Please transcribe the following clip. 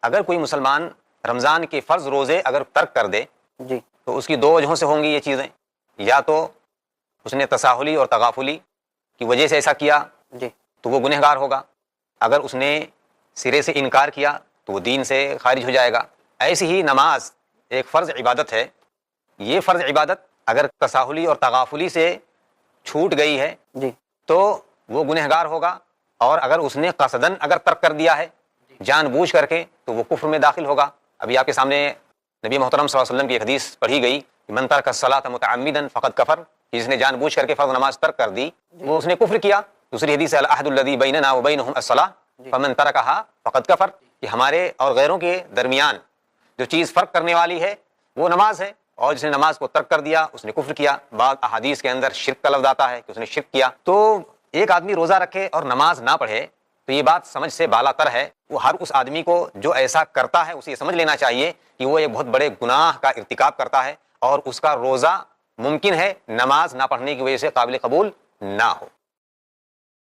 اگر کوئی مسلمان رمضان کے فرض روزے اگر ترک کر دے جی تو اس کی دو وجہوں سے ہوں گی یہ چیزیں، یا تو اس نے تساہلی اور تغافلی کی وجہ سے ایسا کیا جی تو وہ گنہگار ہوگا، اگر اس نے سرے سے انکار کیا تو وہ دین سے خارج ہو جائے گا۔ ایسی ہی نماز ایک فرض عبادت ہے، یہ فرض عبادت اگر تساہلی اور تغافلی سے چھوٹ گئی ہے جی تو وہ گنہگار ہوگا، اور اگر اس نے قصدن اگر ترک کر دیا ہے جان بوجھ کر کے تو وہ کفر میں داخل ہوگا۔ ابھی آپ کے سامنے نبی محترم صلی اللہ علیہ وسلم کی ایک حدیث پڑھی گئی کہ من ترک الصلاۃ متعمدا فقد کفر، جس نے جان بوجھ کر کے فرض نماز ترک کر دی وہ اس نے کفر کیا۔ دوسری حدیث ہے العہد الذی بیننا وبینہم الصلاۃ فمن ترکھا فقد کفر، کہ ہمارے اور غیروں کے درمیان جو چیز فرق کرنے والی ہے وہ نماز ہے، اور جس نے نماز کو ترک کر دیا اس نے کفر کیا۔ بعض احادیث کے اندر شرک کا لفظ آتا ہے کہ اس نے شرک کیا۔ تو ایک آدمی روزہ رکھے اور نماز نہ پڑھے تو یہ بات سمجھ سے بالا تر ہے۔ وہ ہر اس آدمی کو جو ایسا کرتا ہے اسے یہ سمجھ لینا چاہیے کہ وہ ایک بہت بڑے گناہ کا ارتکاب کرتا ہے، اور اس کا روزہ ممکن ہے نماز نہ پڑھنے کی وجہ سے قابل قبول نہ ہو۔